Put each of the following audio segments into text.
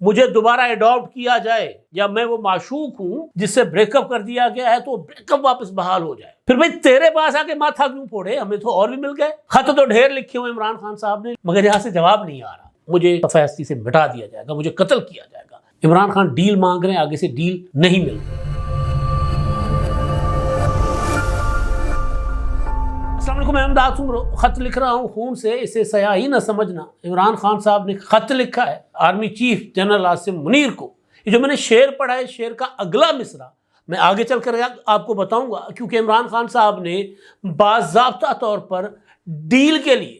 مجھے دوبارہ اڈاپٹ کیا جائے، یا میں وہ معشوق ہوں جس سے بریک اپ کر دیا گیا ہے تو بریک اپ واپس بحال ہو جائے۔ پھر بھائی تیرے پاس آ کے ماتھا کیوں پھوڑے، ہمیں تو اور بھی مل گئے۔ خط تو ڈھیر لکھے ہوئے عمران خان صاحب نے، مگر یہاں سے جواب نہیں آ رہا۔ مجھے صفحہ ہستی سے مٹا دیا جائے گا، مجھے قتل کیا جائے گا۔ عمران خان ڈیل مانگ رہے ہیں، آگے سے ڈیل نہیں مل رہی۔ السلام علیکم، میں امداد ہوں، خط لکھ رہا ہوں خون سے، اسے سیاہی نہ سمجھنا۔ عمران خان صاحب نے خط لکھا ہے army chief general Asim Munir کو۔ یہ جو میں نے شعر پڑھا ہے، شعر کا اگلا مصرع میں آگے چل کر آپ کو بتاؤں گا، کیونکہ عمران خان صاحب نے باضابطہ طور پر ڈیل کے لیے،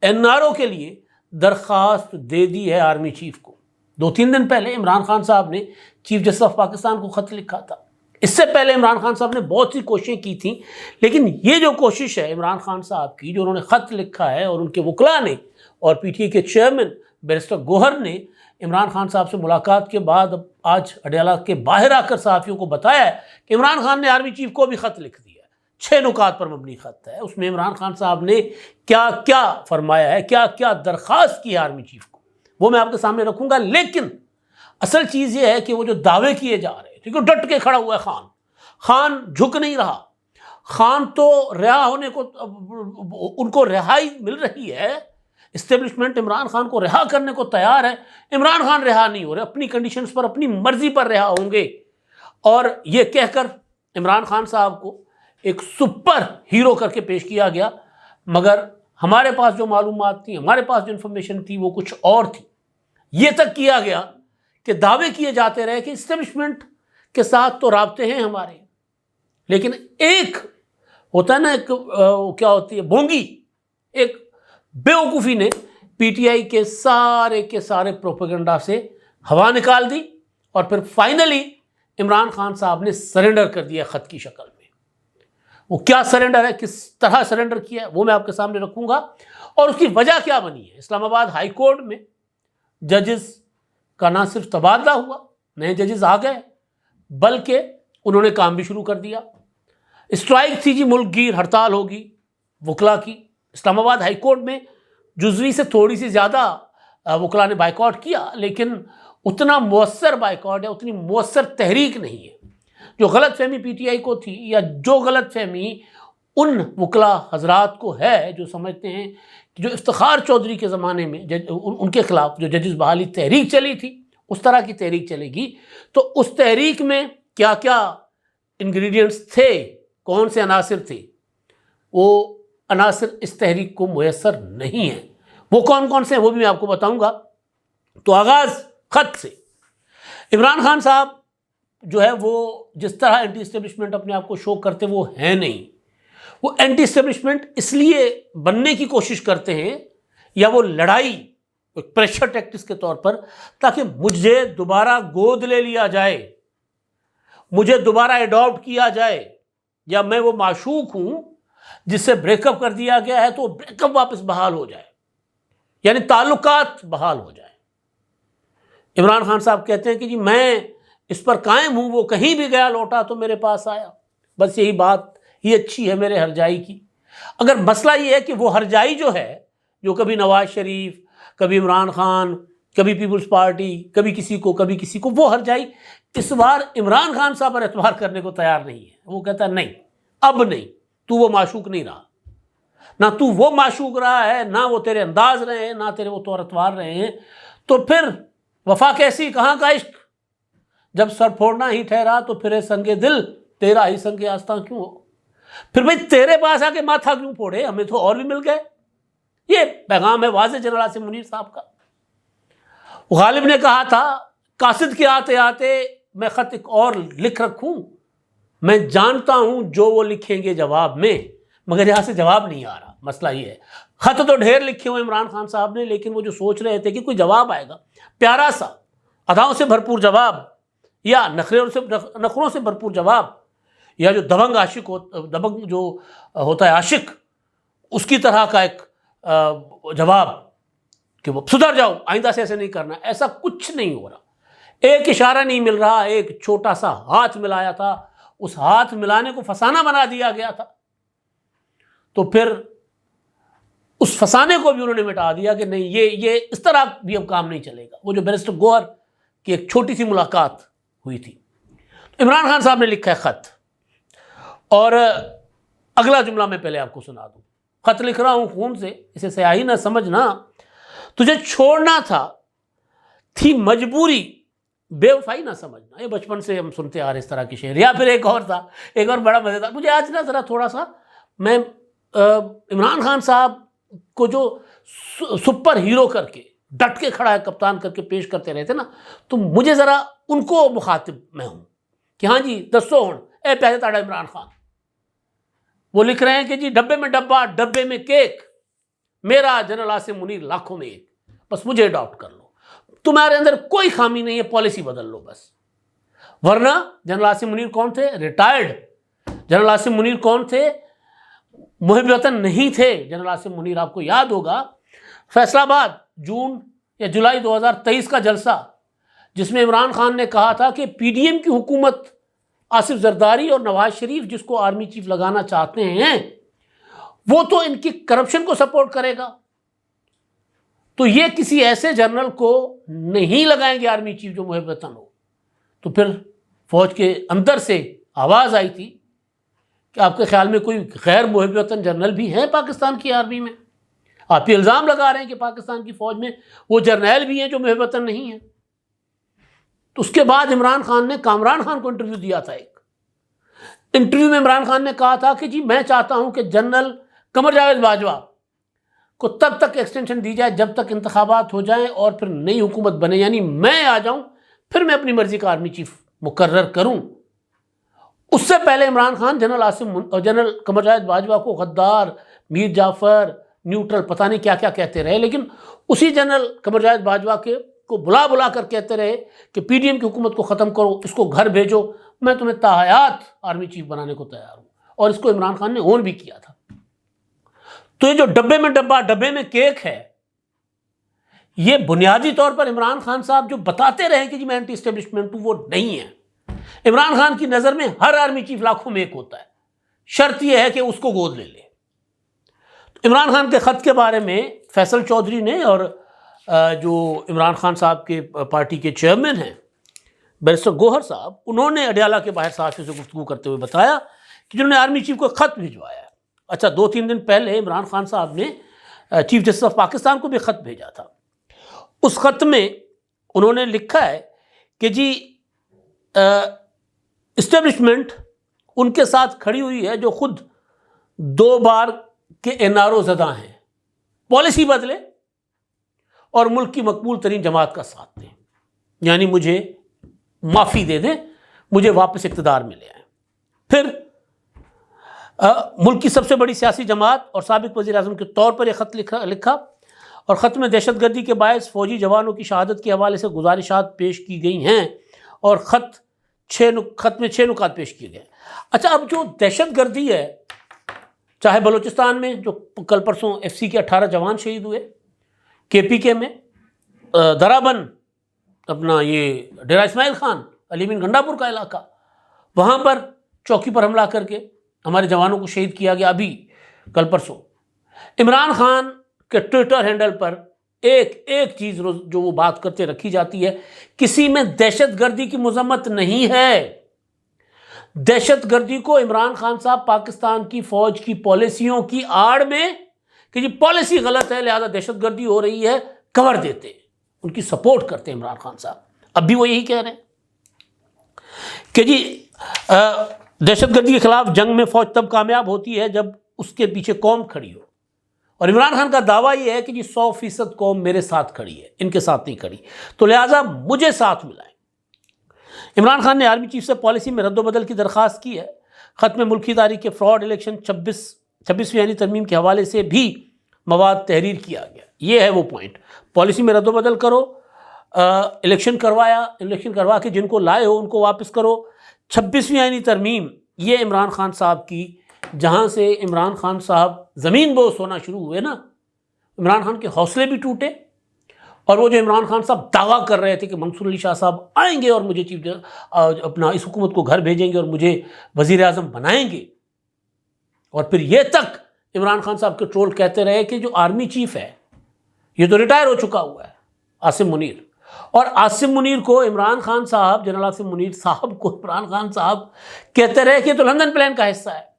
این آر او کے لیے درخواست دے دی ہے آرمی چیف کو۔ 2-3 دن پہلے عمران خان صاحب نے چیف جسٹس آف پاکستان کو خط لکھا تھا۔ اس سے پہلے عمران خان صاحب نے بہت سی کوششیں کی تھیں، لیکن یہ جو کوشش ہے عمران خان صاحب کی، جو انہوں نے خط لکھا ہے اور ان کے وکلاء نے اور پی ٹی آئی کے چیئرمین بیرسٹر گوہر نے عمران خان صاحب سے ملاقات کے بعد آج اڈیالہ کے باہر آ کر صحافیوں کو بتایا ہے کہ عمران خان نے آرمی چیف کو بھی خط لکھ دیا ہے۔ 6 نکات پر مبنی خط ہے۔ اس میں عمران خان صاحب نے کیا کیا فرمایا ہے، کیا کیا درخواست کی ہے آرمی چیف کو، وہ میں آپ کے سامنے رکھوں گا۔ لیکن اصل چیز یہ ہے کہ وہ جو دعوے کیے جا رہے ہیں، کیونکہ ڈٹ کے کھڑا ہوا ہے خان جھک نہیں رہا۔ خان تو رہا ہونے کو، ان کو رہائی مل رہی ہے، اسٹیبلشمنٹ عمران خان کو رہا کرنے کو تیار ہے۔ عمران خان رہا نہیں ہو رہے، اپنی کنڈیشنز پر، اپنی مرضی پر رہا ہوں گے۔ اور یہ کہہ کر عمران خان صاحب کو ایک سپر ہیرو کر کے پیش کیا گیا، مگر ہمارے پاس جو معلومات تھی، ہمارے پاس جو انفارمیشن تھی، وہ کچھ اور تھی۔ یہ تک کیا گیا کہ دعوے کیے جاتے رہے کہ اسٹیبلشمنٹ کے ساتھ تو رابطے ہیں ہمارے، لیکن ایک ہوتا ہے نا، ایک کیا ہوتی ہے، بونگی، ایک بیوقوفی نے پی ٹی آئی کے سارے پروپیگنڈا سے ہوا نکال دی، اور پھر فائنلی عمران خان صاحب نے سرنڈر کر دیا خط کی شکل میں۔ وہ کیا سرنڈر ہے، کس طرح سرنڈر کیا ہے، وہ میں آپ کے سامنے رکھوں گا، اور اس کی وجہ کیا بنی ہے۔ اسلام آباد ہائی کورٹ میں ججز کا نہ صرف تبادلہ ہوا، نئے ججز آ گئے، بلکہ انہوں نے کام بھی شروع کر دیا۔ اسٹرائک تھی جی، ملک گیر ہڑتال ہوگی وکلاء کی۔ اسلام آباد ہائی کورٹ میں جزوی سے تھوڑی سی زیادہ وکلاء نے بائیکاٹ کیا، لیکن اتنا مؤثر بائیکاٹ ہے، اتنی مؤثر تحریک نہیں ہے۔ جو غلط فہمی پی ٹی آئی کو تھی، یا جو غلط فہمی ان وکلاء حضرات کو ہے جو سمجھتے ہیں کہ جو افتخار چودھری کے زمانے میں ان کے خلاف جو ججز بحالی تحریک چلی تھی، اس طرح کی تحریک چلے گی، تو اس تحریک میں کیا کیا انگریڈینٹس تھے، کون سے عناصر تھے، وہ عناصر اس تحریک کو میسر نہیں ہیں۔ وہ کون کون سے ہیں وہ بھی میں آپ کو بتاؤں گا۔ تو آغاز خط سے۔ عمران خان صاحب جو ہے وہ جس طرح اینٹی اسٹیبلشمنٹ اپنے آپ کو شو کرتے وہ ہیں نہیں۔ وہ اینٹی اسٹیبلشمنٹ اس لیے بننے کی کوشش کرتے ہیں، یا وہ لڑائی ایک پریشر ٹیکٹکس کے طور پر، تاکہ مجھے دوبارہ گود لے لیا جائے، مجھے دوبارہ اڈاپٹ کیا جائے، یا میں وہ معشوق ہوں جس سے بریک اپ کر دیا گیا ہے تو بریک اپ واپس بحال ہو جائے، یعنی تعلقات بحال ہو جائیں۔ عمران خان صاحب کہتے ہیں کہ جی میں اس پر قائم ہوں، وہ کہیں بھی گیا لوٹا تو میرے پاس آیا، بس یہی بات ہی اچھی ہے میرے ہرجائی کی۔ اگر مسئلہ یہ ہے کہ وہ ہرجائی جو ہے، جو کبھی نواز شریف، کبھی عمران خان، کبھی پیپلز پارٹی، کبھی کسی کو، وہ ہرجائی اس بار عمران خان صاحب پر اعتبار کرنے کو تیار نہیں ہے۔ وہ کہتا ہے نہیں، اب نہیں، تو وہ معشوق نہیں رہا، نہ تو وہ معشوق رہا ہے، نہ وہ تیرے انداز رہے ہیں، نہ تیرے وہ طور اتوار رہے ہیں، تو پھر وفا کیسی، کہاں کا عشق؟ جب سر پھوڑنا ہی ٹھہرا تو پھر سنگ دل تیرا ہی سنگ آستاں کیوں ہو؟ پھر بھئی تیرے پاس آ کے ماتھا کیوں پھوڑے، ہمیں تو اور بھی مل گئے۔ یہ پیغام ہے واضح جنرل عاصم منیر صاحب کا۔ غالب نے کہا تھا، قاصد کے آتے آتے میں خط ایک اور لکھ رکھوں، میں جانتا ہوں جو وہ لکھیں گے جواب میں، مگر یہاں سے جواب نہیں آ رہا۔ مسئلہ یہ ہے، خط تو ڈھیر لکھے ہوئے عمران خان صاحب نے، لیکن وہ جو سوچ رہے تھے کہ کوئی جواب آئے گا، پیارا سا، اداؤں سے بھرپور جواب، یا نخروں سے بھرپور جواب، یا جو دبنگ جو ہوتا ہے عاشق، اس کی طرح کا ایک جواب کہ وہ سدھر جاؤ، آئندہ سے ایسے نہیں کرنا، ایسا کچھ نہیں ہو رہا۔ ایک اشارہ نہیں مل رہا، ایک چھوٹا سا ہاتھ ملایا تھا، اس ہاتھ ملانے کو فسانہ بنا دیا گیا تھا، تو پھر اس فسانے کو بھی انہوں نے مٹا دیا کہ نہیں، یہ اس طرح بھی اب کام نہیں چلے گا۔ وہ جو بیرسٹر گوہر کی ایک چھوٹی سی ملاقات ہوئی تھی. عمران خان صاحب نے لکھا ہے خط, اور اگلا جملہ میں پہلے آپ کو سنا دوں. خط لکھ رہا ہوں خون سے, اسے سیاہی نہ سمجھنا, تجھے چھوڑنا تھی مجبوری, بے وفائی نہ سمجھنا. یہ بچپن سے ہم سنتے آ رہے اس طرح کی شعر. یا پھر ایک اور تھا, ایک اور بڑا مزیدار. مجھے آج نا ذرا تھوڑا سا, میں عمران خان صاحب کو جو سپر ہیرو کر کے ڈٹ کے کھڑا ہے کپتان کر کے پیش کرتے رہتے نا, تو مجھے ذرا ان کو مخاطب میں ہوں کہ ہاں جی دسو ہوں اے پیسے تاڑا عمران خان. وہ لکھ رہے ہیں کہ جی ڈبے میں ڈبہ ڈبے میں کیک, میرا جنرل عاصم منیر لاکھوں میں ایک, بس مجھے اڈاپٹ کر لو, تمہارے اندر کوئی خامی نہیں ہے, پالیسی بدل لو بس. ورنہ جنرل عاصم منیر کون تھے؟ ریٹائرڈ. جنرل عاصم منیر کون تھے؟ محب وطن نہیں تھے. جنرل عاصم منیر آپ کو یاد ہوگا فیصل آباد جون یا جولائی 2023 کا جلسہ, جس میں عمران خان نے کہا تھا کہ پی ڈی ایم کی حکومت آصف زرداری اور نواز شریف جس کو آرمی چیف لگانا چاہتے ہیں وہ تو ان کی کرپشن کو سپورٹ کرے گا, تو یہ کسی ایسے جنرل کو نہیں لگائیں گے آرمی چیف جو محب وطن ہو. تو پھر فوج کے اندر سے آواز آئی تھی کہ آپ کے خیال میں کوئی غیر محب وطن جنرل بھی ہیں پاکستان کی آرمی میں؟ آپ یہ الزام لگا رہے ہیں کہ پاکستان کی فوج میں وہ جرنیل بھی ہیں جو محب وطن نہیں ہیں. تو اس کے بعد عمران خان نے کامران خان کو انٹرویو دیا تھا. ایک انٹرویو میں عمران خان نے کہا تھا کہ جی میں چاہتا ہوں کہ جنرل قمر جاوید باجوہ کو تب تک ایکسٹینشن دی جائے جب تک انتخابات ہو جائیں اور پھر نئی حکومت بنے, یعنی میں آ جاؤں پھر میں اپنی مرضی کا آرمی چیف مقرر کروں. اس سے پہلے عمران خان جنرل قمر جاوید باجوہ کو غدار, میر جعفر, نیوٹرل, پتہ نہیں کیا کیا کہتے رہے, لیکن اسی جنرل قمر جاوید باجوہ کو بلا کر کہتے رہے کہ پی ڈی ایم کی حکومت کو ختم کرو, اس کو گھر بھیجو, میں تمہیں تاحیات آرمی چیف بنانے کو تیار ہوں. اور اس کو عمران خان نے اون بھی کیا تھا. تو یہ جو ڈبے میں ڈبہ ڈبے میں کیک ہے, یہ بنیادی طور پر عمران خان صاحب جو بتاتے رہے کہ جی میں اینٹی اسٹیبلشمنٹ ہوں, وہ نہیں ہے. عمران خان کی نظر میں ہر آرمی چیف لاکھوں میں ایک ہوتا ہے, شرط یہ ہے کہ اس کو گود لے لے. عمران خان کے خط کے بارے میں فیصل چودھری نے اور جو عمران خان صاحب کے پارٹی کے چیئرمین ہیں بیرسٹر گوہر صاحب, انہوں نے اڈیالہ کے باہر صحافیوں سے گفتگو کرتے ہوئے بتایا کہ جنہوں نے آرمی چیف کو خط بھجوایا ہے. اچھا 2-3 دن پہلے عمران خان صاحب نے چیف جسٹس آف پاکستان کو بھی خط بھیجا تھا. اس خط میں انہوں نے لکھا ہے کہ جی اسٹیبلشمنٹ ان کے ساتھ کھڑی ہوئی ہے جو خود 2 بار کے NRO زدہ ہیں, پالیسی بدلے اور ملک کی مقبول ترین جماعت کا ساتھ دیں, یعنی مجھے معافی دے دیں, مجھے واپس اقتدار میں لے آئیں. پھر ملک کی سب سے بڑی سیاسی جماعت اور سابق وزیر اعظم کے طور پر یہ خط لکھا, اور خط میں دہشت گردی کے باعث فوجی جوانوں کی شہادت کے حوالے سے گزارشات پیش کی گئی ہیں, اور خط میں 6 نکات پیش کیے گئے. اچھا اب جو دہشت گردی ہے, چاہے بلوچستان میں جو کل پرسوں FC کے 18 جوان شہید ہوئے, KPK میں درابن اپنا یہ ڈیرہ اسماعیل خان علی بن گنڈا پور کا علاقہ, وہاں پر چوکی پر حملہ کر کے ہمارے جوانوں کو شہید کیا گیا ابھی کل پرسوں. عمران خان کے ٹویٹر ہینڈل پر ایک چیز جو وہ بات کرتے رکھی جاتی ہے, کسی میں دہشت گردی کی مذمت نہیں ہے. دہشت گردی کو عمران خان صاحب پاکستان کی فوج کی پالیسیوں کی آڑ میں کہ جی پالیسی غلط ہے لہذا دہشت گردی ہو رہی ہے کور دیتے ہیں, ان کی سپورٹ کرتے ہیں عمران خان صاحب. اب بھی وہ یہی کہہ رہے ہیں کہ جی دہشت گردی کے خلاف جنگ میں فوج تب کامیاب ہوتی ہے جب اس کے پیچھے قوم کھڑی ہو, اور عمران خان کا دعویٰ یہ ہے کہ جی 100% قوم میرے ساتھ کھڑی ہے, ان کے ساتھ نہیں کھڑی, تو لہٰذا مجھے ساتھ ملائیں. عمران خان نے آرمی چیف سے پالیسی میں رد و بدل کی درخواست کی ہے. خط میں ملکی تاریخ کے فراڈ الیکشن 26ویں یعنی ترمیم کے حوالے سے بھی مواد تحریر کیا گیا. یہ ہے وہ پوائنٹ, پالیسی میں رد و بدل کرو, الیکشن کروا کے جن کو لائے ہو ان کو واپس کرو. 26ویں یعنی ترمیم, یہ عمران خان صاحب کی, جہاں سے عمران خان صاحب زمین بوس ہونا شروع ہوئے نا, عمران خان کے حوصلے بھی ٹوٹے, اور وہ جو عمران خان صاحب دعویٰ کر رہے تھے کہ منصور علی شاہ صاحب آئیں گے اور مجھے اپنا اس حکومت کو گھر بھیجیں گے اور مجھے وزیر اعظم بنائیں گے, اور پھر یہ تک عمران خان صاحب کے ٹرول کہتے رہے کہ جو آرمی چیف ہے یہ تو ریٹائر ہو چکا ہوا ہے عاصم منیر, اور عاصم منیر کو عمران خان صاحب، جنرل عاصم منیر صاحب کو عمران خان صاحب کہتے رہے کہ یہ تو لندن پلان کا حصہ ہے۔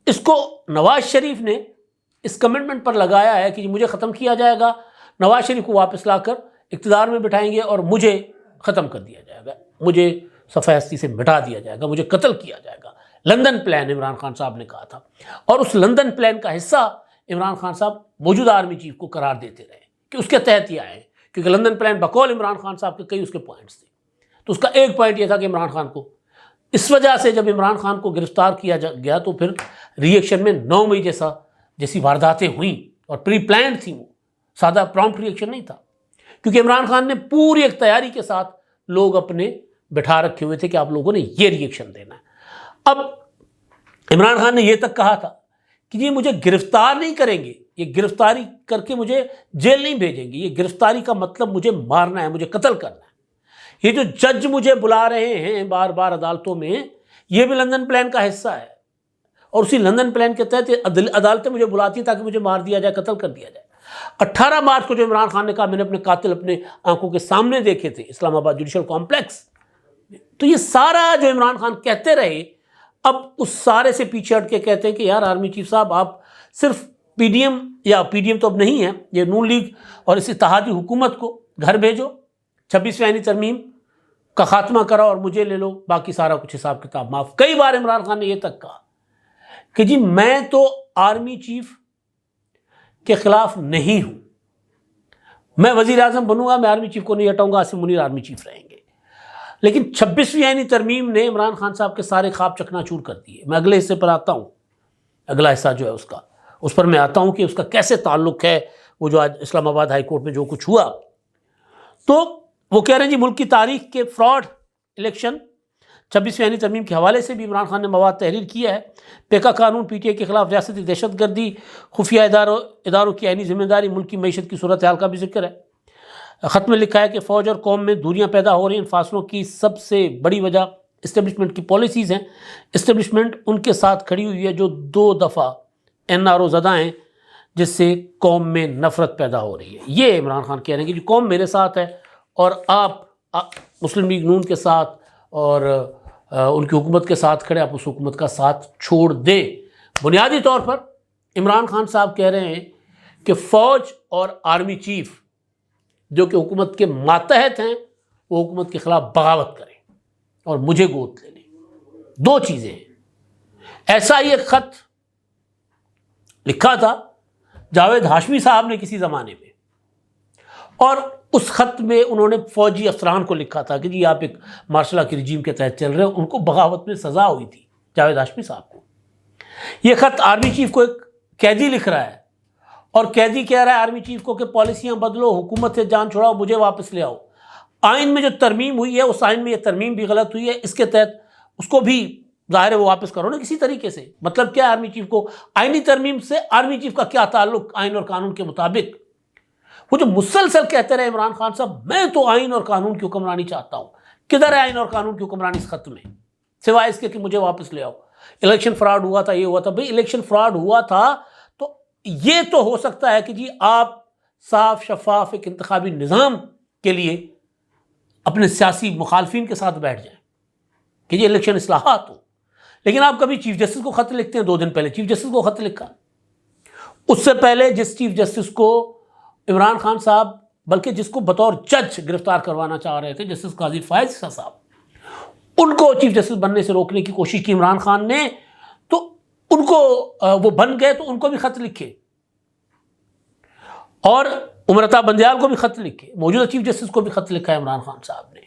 اس کو نواز شریف نے اس کمٹمنٹ پر لگایا ہے کہ مجھے ختم کیا جائے گا، نواز شریف کو واپس لا کر اقتدار میں بٹھائیں گے اور مجھے ختم کر دیا جائے گا، مجھے صفحہ ہستی سے مٹا دیا جائے گا، مجھے قتل کیا جائے گا۔ لندن پلان عمران خان صاحب نے کہا تھا، اور اس لندن پلان کا حصہ عمران خان صاحب موجودہ آرمی چیف کو قرار دیتے رہے کہ اس کے تحت یہ آئے، کیونکہ لندن پلان بقول عمران خان صاحب کے کئی اس کے پوائنٹس تھے۔ تو اس کا ایک پوائنٹ یہ تھا کہ عمران خان کو اس وجہ سے جب عمران خان کو گرفتار کیا گیا تو پھر ری ایکشن میں 9 مئی جیسی وارداتیں ہوئیں اور پری پلانڈ تھیں، وہ سادہ پرامپٹ ری ایکشن نہیں تھا، کیونکہ عمران خان نے پوری ایک تیاری کے ساتھ لوگ اپنے بٹھا رکھے ہوئے تھے کہ آپ لوگوں نے یہ ری ایکشن دینا ہے۔ اب عمران خان نے یہ تک کہا تھا کہ یہ مجھے گرفتار نہیں کریں گے، یہ گرفتاری کر کے مجھے جیل نہیں بھیجیں گے، یہ گرفتاری کا مطلب مجھے مارنا ہے، مجھے قتل کرنا ہے۔ یہ جو جج مجھے بلا رہے ہیں بار بار عدالتوں میں، یہ بھی لندن پلان کا حصہ ہے، اور اسی لندن پلان کے تحت عدالتیں مجھے بلاتی ہیں تاکہ مجھے مار دیا جائے، قتل کر دیا جائے۔ 18 مارچ کو جو عمران خان نے کہا میں نے اپنے قاتل اپنے آنکھوں کے سامنے دیکھے تھے اسلام آباد جوڈیشل کمپلیکس، تو یہ سارا جو عمران خان کہتے رہے، اب اس سارے سے پیچھے ہٹ کے کہتے ہیں کہ یار آرمی چیف صاحب آپ صرف پی ڈی ایم، یا پی ڈی ایم تو اب نہیں ہے، یہ نون لیگ اور اس اتحادی حکومت کو گھر بھیجو، 26ویں آئینی ترمیم کا خاتمہ کرو اور مجھے لے لو، باقی سارا کچھ حساب کتاب معاف۔ کئی بار عمران خان نے یہ تک کہا کہ جی میں تو آرمی چیف کے خلاف نہیں ہوں، میں وزیر اعظم بنوں گا، میں آرمی چیف کو نہیں ہٹاؤں گا، عاصم منیر آرمی چیف رہیں گے۔ لیکن 26ویں آئینی ترمیم نے عمران خان صاحب کے سارے خواب چکنا چور کر دیے۔ میں اگلے حصے پر آتا ہوں، اگلا حصہ جو ہے اس پر میں آتا ہوں کہ اس کا کیسے تعلق ہے وہ جو آج اسلام آباد ہائی کورٹ میں جو کچھ ہوا۔ تو وہ کہہ رہے ہیں جی ملک کی تاریخ کے فراڈ الیکشن 26ویں آئینی ترمیم کے حوالے سے بھی عمران خان نے مواد تحریر کیا ہے۔ پیکا قانون پی ٹی آئی کے خلاف ریاستی دہشت گردی، خفیہ اداروں کی عینی ذمہ داری، ملک کی معیشت کی صورتحال کا بھی ذکر ہے۔ خط میں لکھا ہے کہ فوج اور قوم میں دوریاں پیدا ہو رہی ہیں، ان فاصلوں کی سب سے بڑی وجہ اسٹیبلشمنٹ کی پالیسیز ہیں۔ اسٹیبلشمنٹ ان کے ساتھ کھڑی ہوئی ہے جو 2 دفعہ این آر او زدہ ہیں، جس سے قوم میں نفرت پیدا ہو رہی ہے۔ یہ عمران خان کہہ رہے ہیں کہ قوم میرے ساتھ ہے اور آپ مسلم لیگ نون کے ساتھ اور ان کی حکومت کے ساتھ کھڑے، آپ اس حکومت کا ساتھ چھوڑ دیں۔ بنیادی طور پر عمران خان صاحب کہہ رہے ہیں کہ فوج اور آرمی چیف جو کہ حکومت کے ماتحت ہیں، وہ حکومت کے خلاف بغاوت کریں اور مجھے گود لے لیں۔ 2 چیزیں ہیں۔ ایسا ہی ایک خط لکھا تھا جاوید ہاشمی صاحب نے کسی زمانے میں، اور اس خط میں انہوں نے فوجی افسران کو لکھا تھا کہ جی آپ ایک مارشل لا کی رجیم کے تحت چل رہے ہیں، ان کو بغاوت میں سزا ہوئی تھی جاوید ہاشمی صاحب کو۔ یہ خط آرمی چیف کو ایک قیدی لکھ رہا ہے، اور قیدی کہہ رہا ہے آرمی چیف کو کہ پالیسیاں بدلو، حکومت سے جان چھڑاؤ، مجھے واپس لے آؤ۔ آئین میں جو ترمیم ہوئی ہے اس آئین میں یہ ترمیم بھی غلط ہوئی ہے، اس کے تحت اس کو بھی ظاہر ہے وہ واپس کرو نا کسی طریقے سے۔ مطلب کیا ہے آرمی چیف کو آئینی ترمیم سے آرمی چیف کا کیا تعلق آئین اور قانون کے مطابق؟ وہ جو مسلسل کہتے رہے عمران خان صاحب میں تو آئین اور قانون کی حکمرانی چاہتا ہوں، کدھر ہے آئین اور قانون کی حکمرانی اس خط میں، سوائے اس کے کہ مجھے واپس لے آؤ۔ الیکشن فراڈ ہوا تھا، یہ ہوا تھا، بھئی الیکشن فراڈ ہوا تھا تو یہ تو ہو سکتا ہے کہ جی آپ صاف شفاف ایک انتخابی نظام کے لیے اپنے سیاسی مخالفین کے ساتھ بیٹھ جائیں کہ یہ الیکشن اصلاحات ہو، لیکن آپ کبھی چیف جسٹس کو خط لکھتے ہیں۔ 2 دن پہلے چیف جسٹس کو خط لکھا، اس سے پہلے جس چیف جسٹس کو عمران خان صاحب بلکہ جس کو بطور جج گرفتار کروانا چاہ رہے تھے، جسٹس قاضی فائز صاحب، ان کو چیف جسٹس بننے سے روکنے کی کوشش کی عمران خان نے، تو ان کو وہ بن گئے تو ان کو بھی خط لکھے، اور امرتا بندیال کو بھی خط لکھے، موجودہ چیف جسٹس کو بھی خط لکھا ہے عمران خان صاحب نے۔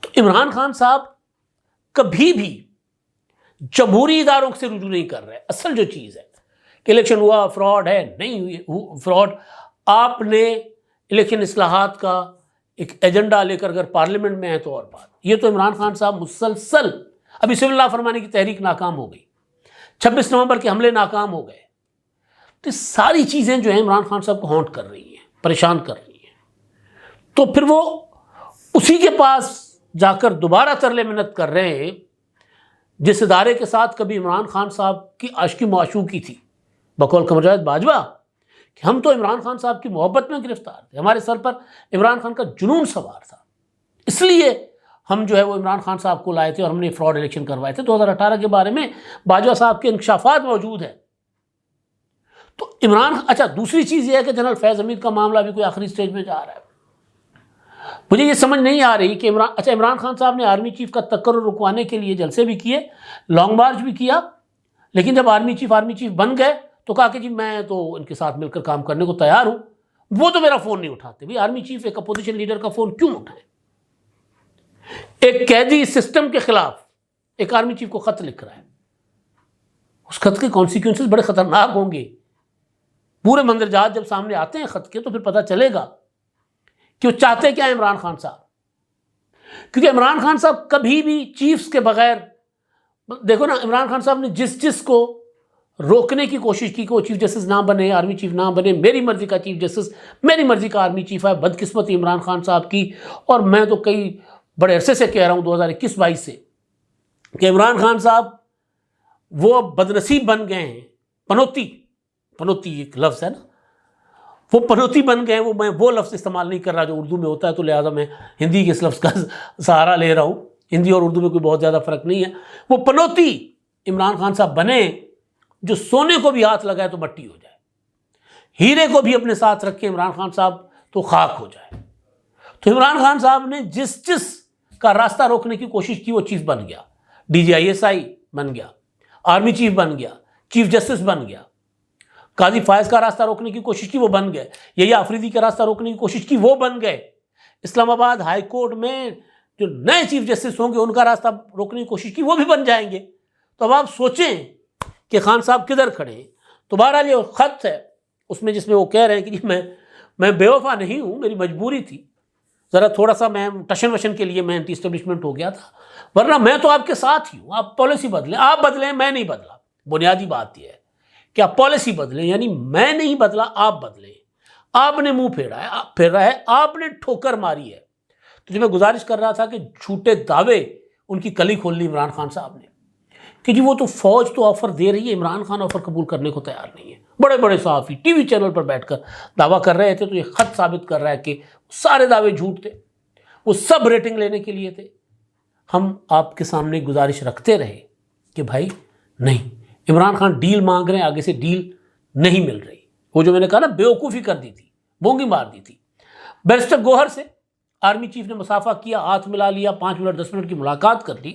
تو عمران خان صاحب کبھی بھی جمہوری اداروں سے رجوع نہیں کر رہے۔ اصل جو چیز ہے کہ الیکشن ہوا فراڈ ہے، نہیں ہوئی فراڈ، آپ نے الیکشن اصلاحات کا ایک ایجنڈا لے کر اگر پارلیمنٹ میں ہے تو اور بات۔ یہ تو عمران خان صاحب مسلسل، ابھی سول اللہ فرمانے کی تحریک ناکام ہو گئی، 26 نومبر کے حملے ناکام ہو گئے، تو ساری چیزیں جو ہیں عمران خان صاحب کو ہانٹ کر رہی ہیں، پریشان کر رہی ہیں، تو پھر وہ اسی کے پاس جا کر دوبارہ ترلے منت کر رہے ہیں جس ادارے کے ساتھ کبھی عمران خان صاحب کی عاشقی معشوقی تھی، بقول قمر جاوید باجوہ، کہ ہم تو عمران خان صاحب کی محبت میں گرفتار تھے، ہمارے سر پر عمران خان کا جنون سوار تھا، اس لیے ہم جو ہے وہ عمران خان صاحب کو لائے تھے اور ہم نے فراڈ الیکشن کروائے تھے۔ 2018 کے بارے میں باجوہ صاحب کے انکشافات موجود ہیں۔ تو اچھا دوسری چیز یہ ہے کہ جنرل فیض حمید کا معاملہ بھی کوئی آخری سٹیج میں جا رہا ہے۔ مجھے یہ سمجھ نہیں آ رہی کہ عمران خان صاحب نے آرمی چیف کا تقرر رکوانے کے لیے جلسے بھی کیے، لانگ مارچ بھی کیا، لیکن جب آرمی چیف بن گئے تو کہا کہ جی میں تو ان کے ساتھ مل کر کام کرنے کو تیار ہوں۔ وہ تو میرا فون نہیں اٹھاتے۔ بھئی آرمی چیف ایک اپوزیشن لیڈر کا فون کیوں اٹھائیں؟ ایک قیدی سسٹم کے خلاف ایک آرمی چیف کو خط لکھ رہا ہے، اس خط کے کانسیکوینسز بڑے خطرناک ہوں گے۔ پورے مندرجات جب سامنے آتے ہیں خط کے تو پھر پتہ چلے گا کہ وہ چاہتے کیا ہیں عمران خان صاحب۔ کیونکہ عمران خان صاحب کبھی بھی چیفز کے بغیر، دیکھو نا، عمران خان صاحب نے جس کو روکنے کی کوشش کی کہ وہ چیف جسٹس نہ بنے، آرمی چیف نہ بنے، میری مرضی کا چیف جسٹس، میری مرضی کا آرمی چیف ہے، بدقسمتی عمران خان صاحب کی۔ اور میں تو کئی بڑے عرصے سے کہہ رہا ہوں 2021-22 سے کہ عمران خان صاحب وہ بدنصیب بن گئے ہیں، پنوتی ایک لفظ ہے نا، وہ پنوتی بن گئے۔ میں وہ لفظ استعمال نہیں کر رہا جو اردو میں ہوتا ہے، تو لہٰذا میں ہندی کے اس لفظ کا سہارا لے رہا ہوں۔ ہندی اور اردو میں کوئی بہت زیادہ فرق نہیں ہے۔ وہ پنوتی عمران خان صاحب بنے جو سونے کو بھی ہاتھ لگائے تو مٹی ہو جائے، ہیرے کو بھی اپنے ساتھ رکھے عمران خان صاحب تو خاک ہو جائے۔ تو عمران خان صاحب نے جس کا راستہ روکنے کی کوشش کی وہ چیف بن گیا، DGISI بن گیا، آرمی چیف بن گیا، چیف جسٹس بن گیا۔ قاضی فائز کا راستہ روکنے کی کوشش کی وہ بن گئے، یحییٰ آفریدی کا راستہ روکنے کی کوشش کی وہ بن گئے۔ اسلام آباد ہائی کورٹ میں جو نئے چیف جسٹس ہوں گے ان کا راستہ روکنے کی کوشش کی وہ بھی بن جائیں گے۔ تو اب آپ سوچیں کہ خان صاحب کدھر کھڑے ہیں۔ تو بہرحال یہ خط ہے اس میں جس میں وہ کہہ رہے ہیں کہ جی میں بے وفا نہیں ہوں، میری مجبوری تھی، ذرا تھوڑا سا میں ٹشن وشن کے لیے میں اینٹی اسٹیبلشمنٹ ہو گیا تھا، ورنہ میں تو آپ کے ساتھ ہی ہوں۔ آپ پالیسی بدلیں، آپ بدلیں، میں نہیں بدلا۔ بنیادی بات یہ ہے کہ آپ پالیسی بدلیں، یعنی میں نہیں بدلا، آپ بدلیں۔ آپ نے منہ پھیرا ہے، آپ نے ٹھوکر ماری ہے۔ تو جو میں گزارش کر رہا تھا کہ جھوٹے دعوے ان کی کلی کھول لی عمران خان صاحب نے کہ جی وہ تو فوج تو آفر دے رہی ہے، عمران خان آفر قبول کرنے کو تیار نہیں ہے۔ بڑے بڑے صحافی ٹی وی چینل پر بیٹھ کر دعویٰ کر رہے تھے، تو یہ خط ثابت کر رہا ہے کہ سارے دعوے جھوٹ تھے، وہ سب ریٹنگ لینے کے لیے تھے۔ ہم آپ کے سامنے گزارش رکھتے رہے کہ بھائی نہیں، عمران خان ڈیل مانگ رہے ہیں، آگے سے ڈیل نہیں مل رہی۔ وہ جو میں نے کہا نا بیوقوفی کر دی تھی، بونگی مار دی تھی۔ بیرسٹر گوہر سے آرمی چیف نے مسافہ کیا، ہاتھ ملا لیا، 5 منٹ 10 منٹ کی ملاقات کر لی،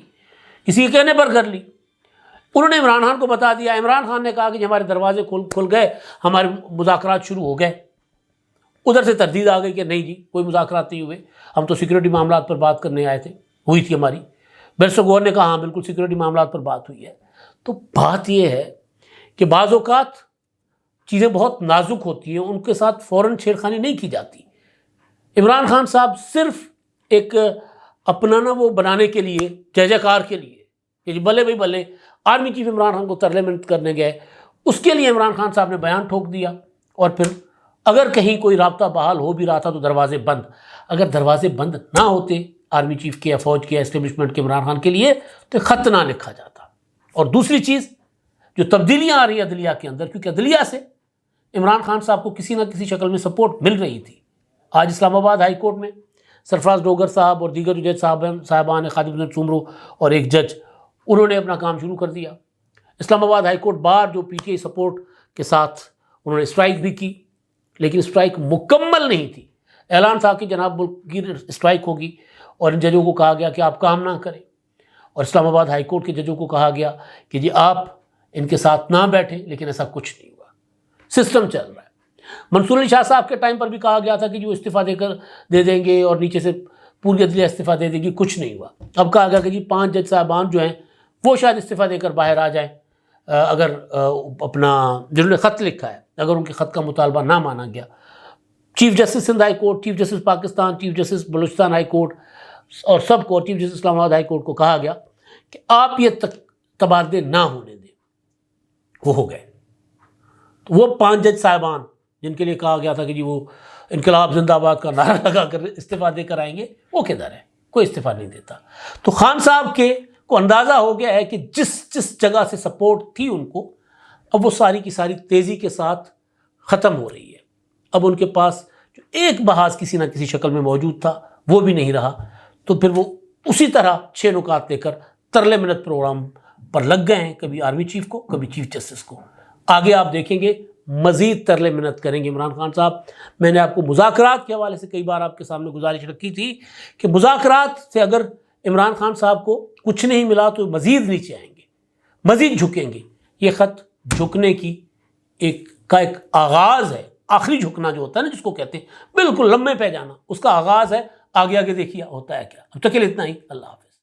کسی کے کہنے پر کر لی۔ انہوں نے عمران خان کو بتا دیا، عمران خان نے کہا کہ ہمارے دروازے کھل گئے، ہمارے مذاکرات شروع ہو گئے۔ ادھر سے تردید آ گئی کہ نہیں جی کوئی مذاکرات نہیں ہوئے، ہم تو سیکورٹی معاملات پر بات کرنے آئے تھے، ہوئی تھی ہماری۔ بیرسٹر گوہر نے کہا ہاں بالکل سیکورٹی معاملات پر بات ہوئی ہے۔ تو بات یہ ہے کہ بعض اوقات چیزیں بہت نازک ہوتی ہیں، ان کے ساتھ فوراً چھیڑخانی نہیں کی جاتی۔ عمران خان صاحب صرف ایک اپنا نا وہ بنانے کے لیے، جے جے کار کے لیے کہ جی بلے بھائی بلے، آرمی چیف عمران خان کو ترلے منت کرنے گئے، اس کے لیے عمران خان صاحب نے بیان ٹھوک دیا۔ اور پھر اگر کہیں کوئی رابطہ بحال ہو بھی رہا تھا تو دروازے بند۔ اگر دروازے بند نہ ہوتے آرمی چیف کے یا فوج کے یا اسٹیبلشمنٹ کے عمران خان کے لیے تو خط نہ لکھا جاتا۔ اور دوسری چیز جو تبدیلیاں آ رہی ہیں عدلیہ کے اندر، کیونکہ عدلیہ سے عمران خان صاحب کو کسی نہ کسی شکل میں سپورٹ مل رہی تھی۔ آج اسلام آباد ہائی کورٹ میں سرفراز ڈوگر صاحب اور دیگر جو جج صاحبان خادم حسین سومرو اور ایک جج، انہوں نے اپنا کام شروع کر دیا۔ اسلام آباد ہائی کورٹ بار جو PTI سپورٹ کے ساتھ انہوں نے اسٹرائک بھی کی، لیکن اسٹرائک مکمل نہیں تھی۔ اعلان تھا کہ جناب ملک کی اسٹرائک ہوگی، اور ان ججوں کو کہا گیا کہ آپ کام نہ کریں، اور اسلام آباد ہائی کورٹ کے ججوں کو کہا گیا کہ جی آپ ان کے ساتھ نہ بیٹھیں، لیکن ایسا کچھ نہیں ہوا۔ سسٹم چل رہا ہے۔ منصور علی شاہ صاحب کے ٹائم پر بھی کہا گیا تھا کہ جو استعفیٰ دے دیں گے اور نیچے سے پوری عدلیہ استعفیٰ دے دے گی، کچھ نہیں ہوا۔ اب کہا گیا کہ جی 5 جج صاحبان جو ہیں وہ شاید استعفیٰ دے کر باہر آ جائیں، اگر اپنا جنہوں نے خط لکھا ہے اگر ان کے خط کا مطالبہ نہ مانا گیا۔ Chief justice Sindh high court, chief justice Pakistan, chief justice Balochistan high court اور سب کو، چیف جسٹس اسلام آباد ہائی کورٹ کو کہا گیا کہ آپ یہ تبادلے نہ ہونے دیں۔ وہ ہو گئے۔ تو وہ 5 جج صاحبان جن کے لیے کہا گیا تھا کہ جی وہ انقلاب زندہ آباد کا نعرہ لگا کر استعفیٰ دے کر آئیں گے، وہ کدھر ہے؟ کوئی استعفیٰ نہیں دیتا۔ تو خان صاحب کو اندازہ ہو گیا ہے کہ جس جگہ سے سپورٹ تھی ان کو، اب وہ ساری کی ساری تیزی کے ساتھ ختم ہو رہی ہے. اب ان کے پاس جو ایک محاذ کسی نہ کسی شکل میں موجود تھا وہ بھی نہیں رہا. تو پھر وہ اسی طرح 6 نکات لے کر ترلے منت پروگرام پر لگ گئے ہیں، کبھی آرمی چیف کو، کبھی چیف جسٹس کو. آگے آپ دیکھیں گے مزید ترلے منت کریں گے عمران خان صاحب. میں نے آپ کو مذاکرات کے حوالے سے کئی بار آپ کے سامنے گزارش رکھی تھی کہ مذاکرات سے اگر عمران خان صاحب کو کچھ نہیں ملا تو مزید نیچے آئیں گے، مزید جھکیں گے. یہ خط جھکنے کی ایک آغاز ہے. آخری جھکنا جو ہوتا ہے نا، جس کو کہتے ہیں بالکل لمبے پہ جانا، اس کا آغاز ہے. آگے دیکھیے ہوتا ہے کیا. اب تک کے لیے اتنا ہی. اللہ حافظ.